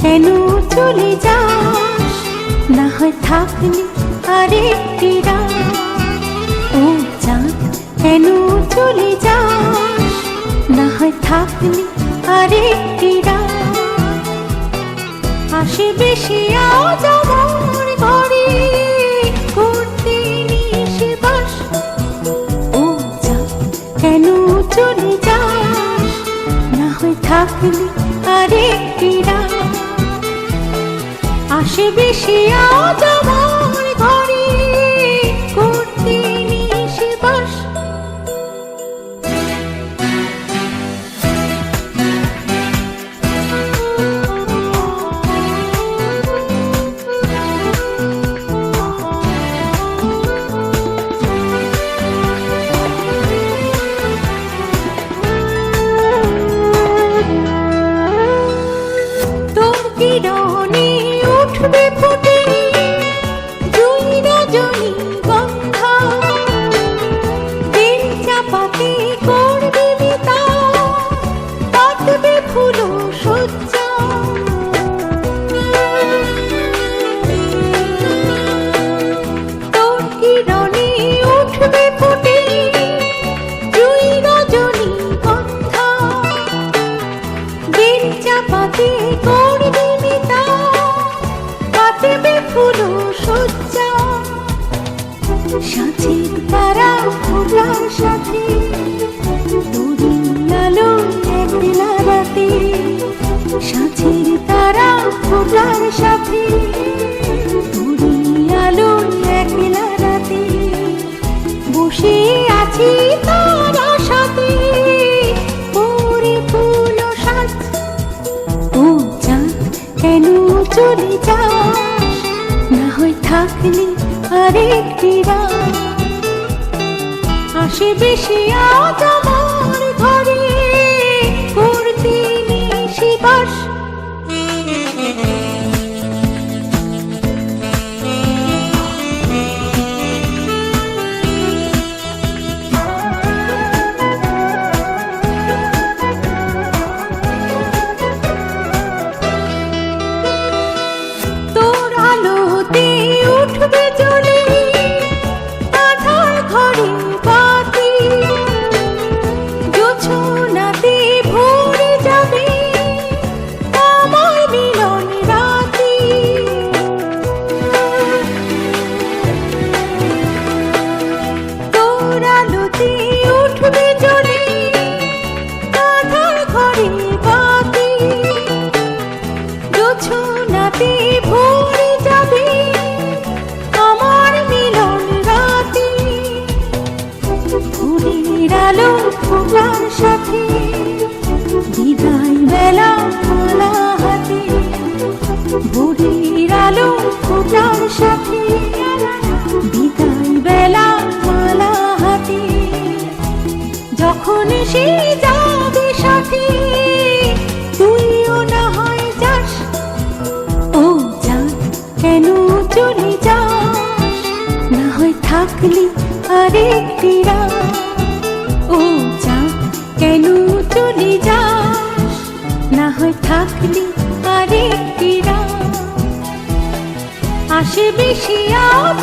কেন চলে যাস, না হয় থাকলি আরেকটি রাত। ও চাঁদ কেন চলে যাস, না হয় থাকলি আরেকটি রাত। আসে বেশি আজ আমার ঘরে করতে নিশে বাস। ও চাঁদ কেন চলে যাস, না হয় থাকলি আরেকটি রাত। আসে বেশি আজ আমার ঘরে করতে নিশে বাস। তোর কিরণে উঠবে ফুটে জুই রজনী গন্ধা, বেল চাপাতে করবে বিতা, পাতবে ফুল সজ্জা। তোর কিরণে উঠবে ফুটে জুই রজনী গন্ধা, বেল চাপাতে করবে বিতা, পাতবে ফুল সজ্জা। সাথীর তারা ফোটার সাথে তোরি আলো একলা রাতে। সাথীর তারা ফোটার সাথে তোরি আলো একলা রাতে। বসে আছি তার সাথে পরে ফুল সাজ। ও চাঁদ কেন চলে যাস, না হয় থাকলি আরেকটি রাত। আসে বেশি আজ আমার ঘরে করতে নিশে বাস। তোর আলোতে উঠবে জ্বলে আধার ঘরে বাতি, জোছনাতে ভরে যাবে আমার মিলন রাতি। তোর আলোতে উঠবে জ্বলে আধার ঘরে বাতি, জোছনাতে ভরে যাবে আমার মিলন রাতি। ফুলের আলো ফোটার সাথে বিদায় বেলা মালা হাতে। ভোরের আলো ফোটার সাথে বিদায় বেলা মালা হাতে। যখন সে যাবে সাথে তুইও না হয় যাস। ও চাঁদ কেন চলে যাস, না হয় থাকলি আরেকটি রাত। ও চাঁদ কেন চলে যাস, না হয় থাকলি আরেকটি রাত। আসে বেশি আজ